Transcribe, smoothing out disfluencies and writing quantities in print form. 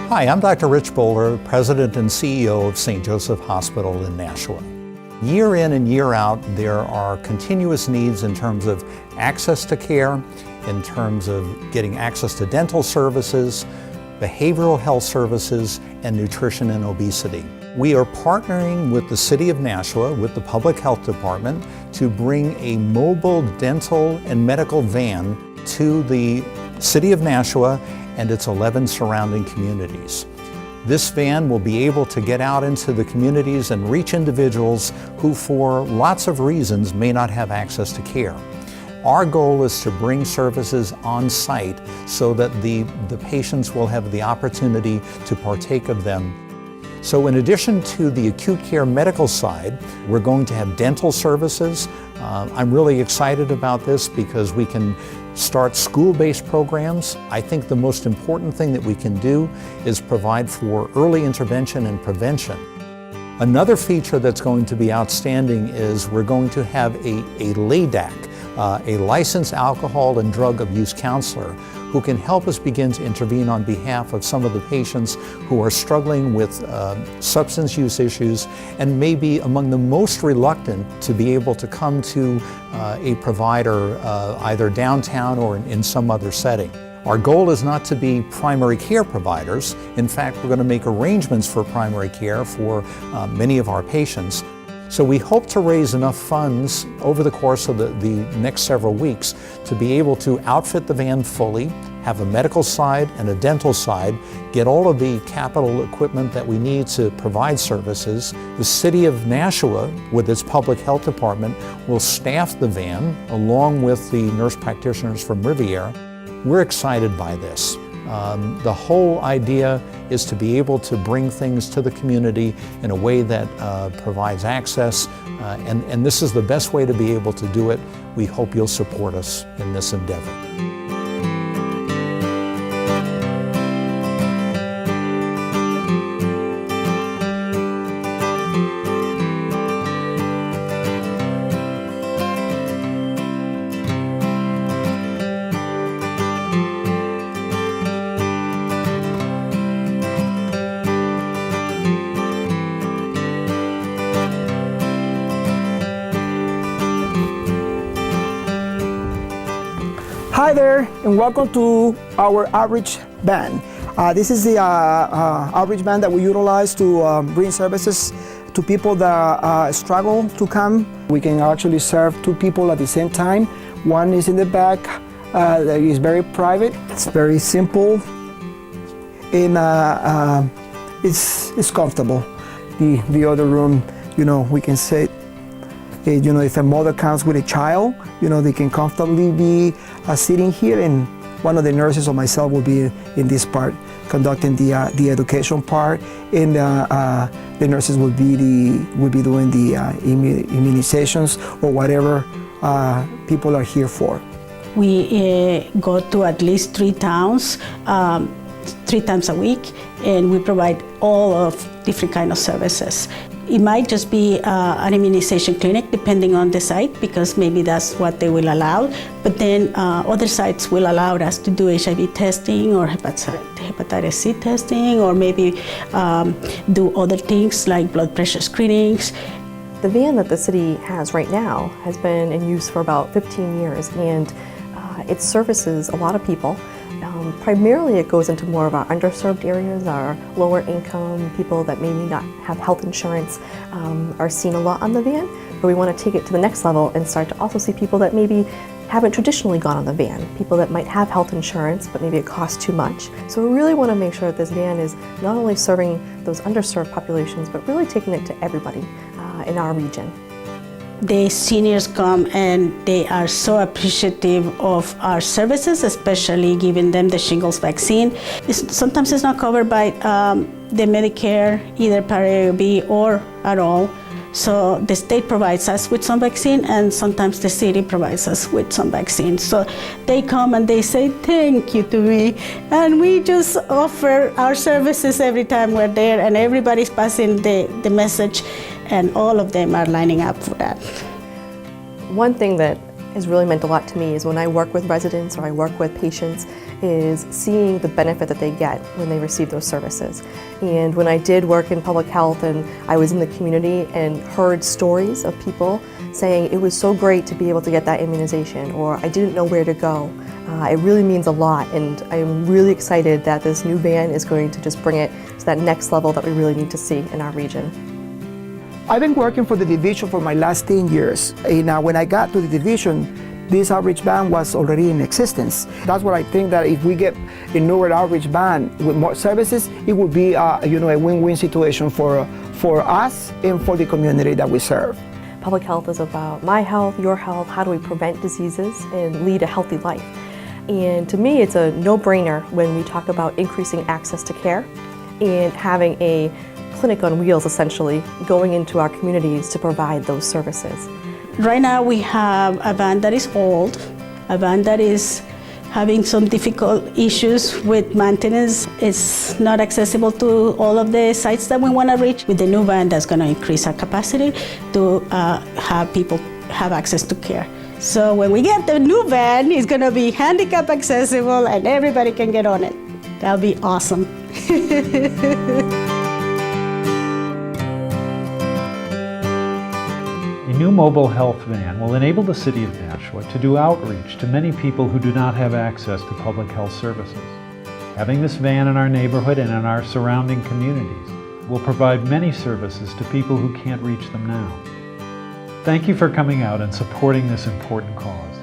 Hi, I'm Dr. Rich Bowler, President and CEO of St. Joseph Hospital in Nashua. Year in and year out, there are continuous needs in terms of access to care, in terms of getting access to dental services, behavioral health services, and nutrition and obesity. We are partnering with the City of Nashua, with the Public Health Department, to bring a mobile dental and medical van to the City of Nashua and its 11 surrounding communities. This van will be able to get out into the communities and reach individuals who, for lots of reasons, may not have access to care. Our goal is to bring services on site so that the patients will have the opportunity to partake of them. So in addition to the acute care medical side, we're going to have dental services. I'm really excited about this because we can start school-based programs. I think the most important thing that we can do is provide for early intervention and prevention. Another feature that's going to be outstanding is we're going to have a LADAC, a licensed alcohol and drug abuse counselor, who can help us begin to intervene on behalf of some of the patients who are struggling with substance use issues and may be among the most reluctant to be able to come to a provider either downtown or in some other setting. Our goal is not to be primary care providers. In fact, we're going to make arrangements for primary care for many of our patients. So we hope to raise enough funds over the course of the next several weeks to be able to outfit the van fully, have a medical side and a dental side, get all of the capital equipment that we need to provide services. The City of Nashua, with its public health department, will staff the van along with the nurse practitioners from Riviera. We're excited by this. The whole idea is to be able to bring things to the community in a way that provides access, and this is the best way to be able to do it. We hope you'll support us in this endeavor. Hi there, and welcome to our outreach van. This is the outreach van that we utilize to bring services to people that struggle to come. We can actually serve two people at the same time. One is in the back that is very private. It's very simple, and it's comfortable. The other room, we can sit. If a mother comes with a child, they can comfortably be sitting here, and one of the nurses or myself will be in this part, conducting the education part, and the nurses will be doing the immunizations or whatever people are here for. We go to at least 3 towns, 3 times a week, and we provide all of different kind of services. It might just be an immunization clinic depending on the site, because maybe that's what they will allow, but then other sites will allow us to do HIV testing or hepatitis C testing, or maybe do other things like blood pressure screenings. The van that the city has right now has been in use for about 15 years, and it services a lot of people. Primarily it goes into more of our underserved areas, our lower income, people that maybe not have health insurance are seen a lot on the van, but we want to take it to the next level and start to also see people that maybe haven't traditionally gone on the van, people that might have health insurance but maybe it costs too much. So we really want to make sure that this van is not only serving those underserved populations, but really taking it to everybody in our region. The seniors come and they are so appreciative of our services, especially giving them the shingles vaccine. Sometimes it's not covered by the Medicare, either Part A or B or at all. So the state provides us with some vaccine, and sometimes the city provides us with some vaccine. So they come and they say thank you to me, and we just offer our services every time we're there, and everybody's passing the message, and all of them are lining up for that. One thing that has really meant a lot to me is when I work with residents or I work with patients is seeing the benefit that they get when they receive those services. And when I did work in public health and I was in the community and heard stories of people saying it was so great to be able to get that immunization, or I didn't know where to go, it really means a lot, and I'm really excited that this new van is going to just bring it to that next level that we really need to see in our region. I've been working for the division for my last 10 years. And when I got to the division, this outreach van was already in existence. That's what I think, that if we get a newer outreach van with more services, it would be a win-win situation for us and for the community that we serve. Public health is about my health, your health, how do we prevent diseases and lead a healthy life. And to me, it's a no-brainer when we talk about increasing access to care and having a clinic on wheels, essentially, going into our communities to provide those services. Right now we have a van that is old, a van that is having some difficult issues with maintenance. It's not accessible to all of the sites that we want to reach. With the new van, that's going to increase our capacity to have people have access to care. So when we get the new van, it's going to be handicap accessible and everybody can get on it. That'll be awesome. A new mobile health van will enable the City of Nashua to do outreach to many people who do not have access to public health services. Having this van in our neighborhood and in our surrounding communities will provide many services to people who can't reach them now. Thank you for coming out and supporting this important cause.